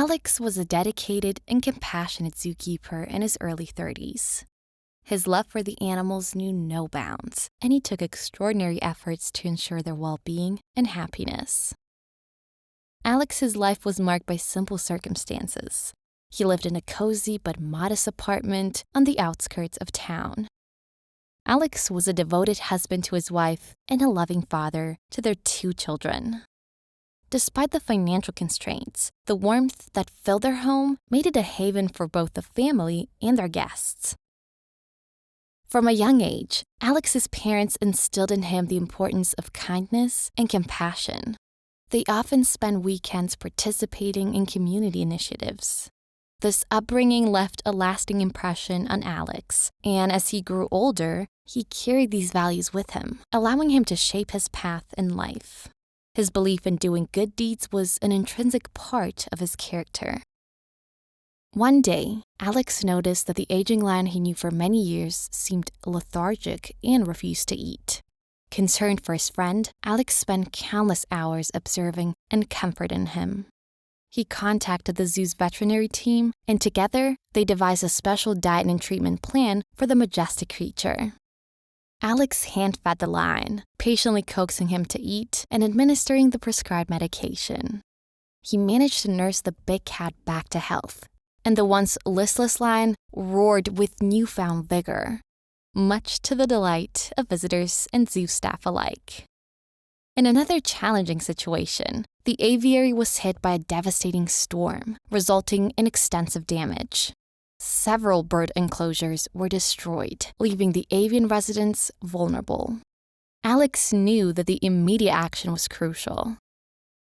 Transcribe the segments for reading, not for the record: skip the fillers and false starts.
Alex was a dedicated and compassionate zookeeper in his early 30s. His love for the animals knew no bounds, and he took extraordinary efforts to ensure their well-being and happiness. Alex's life was marked by simple circumstances. He lived in a cozy but modest apartment on the outskirts of town. Alex was a devoted husband to his wife and a loving father to their 2 children. Despite the financial constraints, the warmth that filled their home made it a haven for both the family and their guests. From a young age, Alex's parents instilled in him the importance of kindness and compassion. They often spent weekends participating in community initiatives. This upbringing left a lasting impression on Alex, and as he grew older, he carried these values with him, allowing him to shape his path in life. His belief in doing good deeds was an intrinsic part of his character. One day, Alex noticed that the aging lion he knew for many years seemed lethargic and refused to eat. Concerned for his friend, Alex spent countless hours observing and comforting him. He contacted the zoo's veterinary team, and together, they devised a special diet and treatment plan for the majestic creature. Alex hand-fed the lion, patiently coaxing him to eat and administering the prescribed medication. He managed to nurse the big cat back to health, and the once listless lion roared with newfound vigor, much to the delight of visitors and zoo staff alike. In another challenging situation, the aviary was hit by a devastating storm, resulting in extensive damage. Several bird enclosures were destroyed, leaving the avian residents vulnerable. Alex knew that the immediate action was crucial.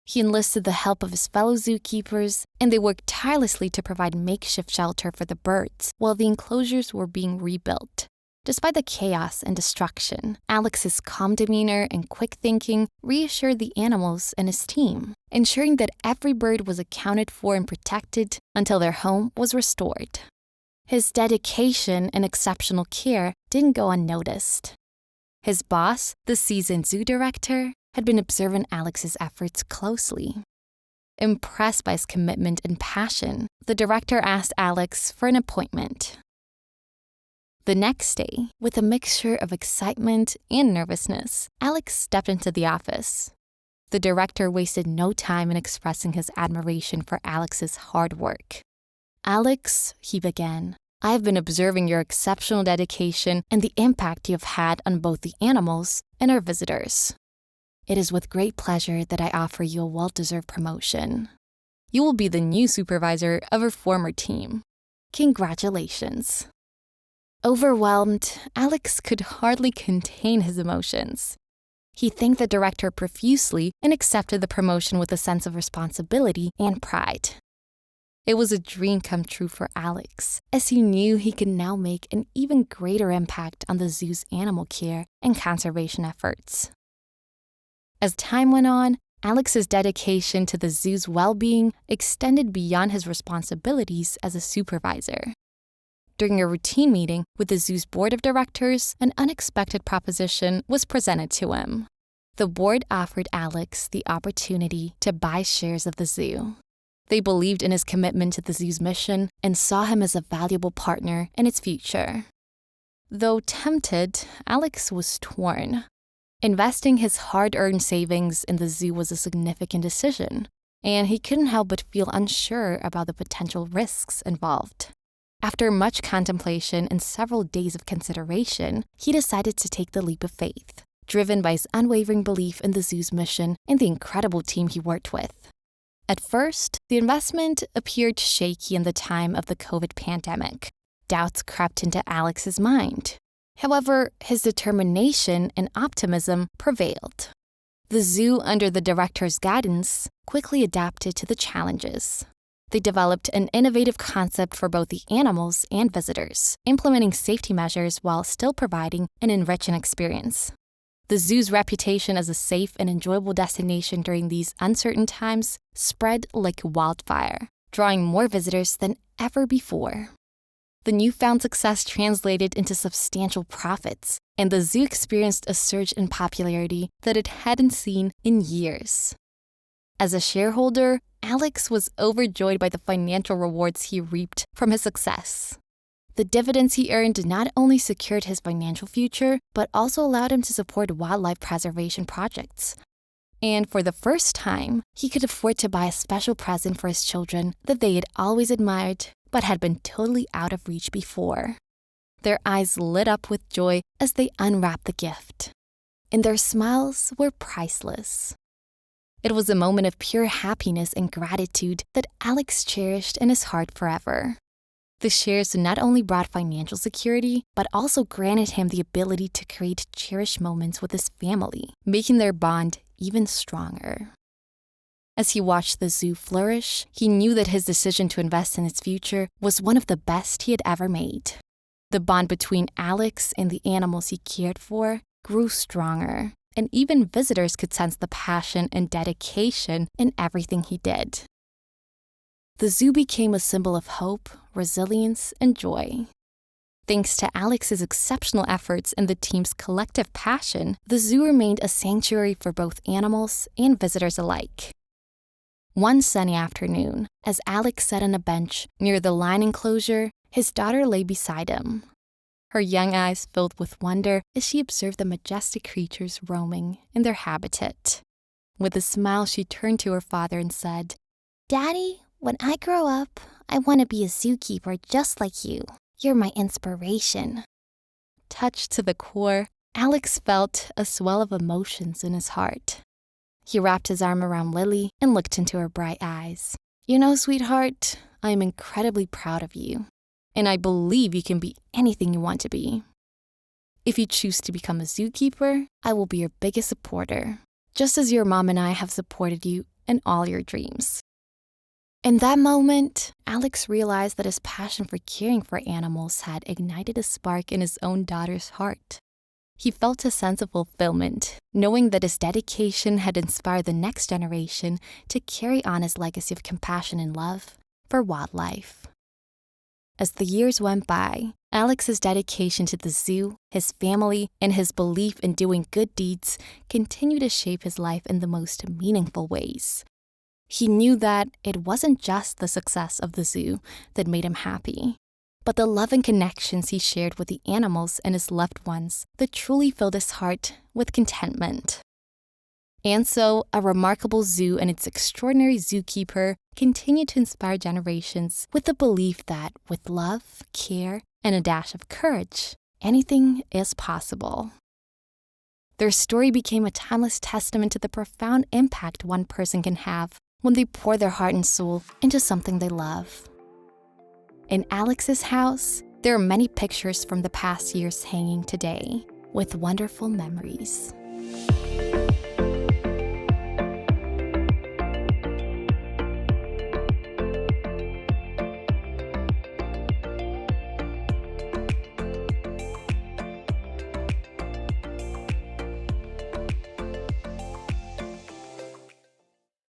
He enlisted the help of his fellow zookeepers, and they worked tirelessly to provide makeshift shelter for the birds while the enclosures were being rebuilt. Despite the chaos and destruction, Alex's calm demeanor and quick thinking reassured the animals and his team, ensuring that every bird was accounted for and protected until their home was restored. His dedication and exceptional care didn't go unnoticed. His boss, the seasoned zoo director, had been observing Alex's efforts closely. Impressed by his commitment and passion, the director asked Alex for an appointment. The next day, with a mixture of excitement and nervousness, Alex stepped into the office. The director wasted no time in expressing his admiration for Alex's hard work. "Alex," he began, "I have been observing your exceptional dedication and the impact you have had on both the animals and our visitors. It is with great pleasure that I offer you a well-deserved promotion. You will be the new supervisor of our former team. Congratulations." Overwhelmed, Alex could hardly contain his emotions. He thanked the director profusely and accepted the promotion with a sense of responsibility and pride. It was a dream come true for Alex, as he knew he could now make an even greater impact on the zoo's animal care and conservation efforts. As time went on, Alex's dedication to the zoo's well-being extended beyond his responsibilities as a supervisor. During a routine meeting with the zoo's board of directors, an unexpected proposition was presented to him. The board offered Alex the opportunity to buy shares of the zoo. They believed in his commitment to the zoo's mission and saw him as a valuable partner in its future. Though tempted, Alex was torn. Investing his hard-earned savings in the zoo was a significant decision, and he couldn't help but feel unsure about the potential risks involved. After much contemplation and several days of consideration, he decided to take the leap of faith, driven by his unwavering belief in the zoo's mission and the incredible team he worked with. At first, the investment appeared shaky in the time of the COVID pandemic. Doubts crept into Alex's mind. However, his determination and optimism prevailed. The zoo, under the director's guidance, quickly adapted to the challenges. They developed an innovative concept for both the animals and visitors, implementing safety measures while still providing an enriching experience. The zoo's reputation as a safe and enjoyable destination during these uncertain times spread like wildfire, drawing more visitors than ever before. The newfound success translated into substantial profits, and the zoo experienced a surge in popularity that it hadn't seen in years. As a shareholder, Alex was overjoyed by the financial rewards he reaped from his success. The dividends he earned not only secured his financial future, but also allowed him to support wildlife preservation projects. And for the first time, he could afford to buy a special present for his children that they had always admired, but had been totally out of reach before. Their eyes lit up with joy as they unwrapped the gift, and their smiles were priceless. It was a moment of pure happiness and gratitude that Alex cherished in his heart forever. The shares not only brought financial security, but also granted him the ability to create cherished moments with his family, making their bond even stronger. As he watched the zoo flourish, he knew that his decision to invest in its future was one of the best he had ever made. The bond between Alex and the animals he cared for grew stronger, and even visitors could sense the passion and dedication in everything he did. The zoo became a symbol of hope, resilience, and joy. Thanks to Alex's exceptional efforts and the team's collective passion, the zoo remained a sanctuary for both animals and visitors alike. One sunny afternoon, as Alex sat on a bench near the lion enclosure, his daughter lay beside him. Her young eyes filled with wonder as she observed the majestic creatures roaming in their habitat. With a smile, she turned to her father and said, "Daddy, when I grow up, I want to be a zookeeper just like you. You're my inspiration." Touched to the core, Alex felt a swell of emotions in his heart. He wrapped his arm around Lily and looked into her bright eyes. "You know, sweetheart, I am incredibly proud of you, and I believe you can be anything you want to be. If you choose to become a zookeeper, I will be your biggest supporter, just as your mom and I have supported you in all your dreams." In that moment, Alex realized that his passion for caring for animals had ignited a spark in his own daughter's heart. He felt a sense of fulfillment, knowing that his dedication had inspired the next generation to carry on his legacy of compassion and love for wildlife. As the years went by, Alex's dedication to the zoo, his family, and his belief in doing good deeds continued to shape his life in the most meaningful ways. He knew that it wasn't just the success of the zoo that made him happy, but the love and connections he shared with the animals and his loved ones that truly filled his heart with contentment. And so, a remarkable zoo and its extraordinary zookeeper continue to inspire generations with the belief that with love, care, and a dash of courage, anything is possible. Their story became a timeless testament to the profound impact one person can have when they pour their heart and soul into something they love. In Alex's house, there are many pictures from the past years hanging today with wonderful memories.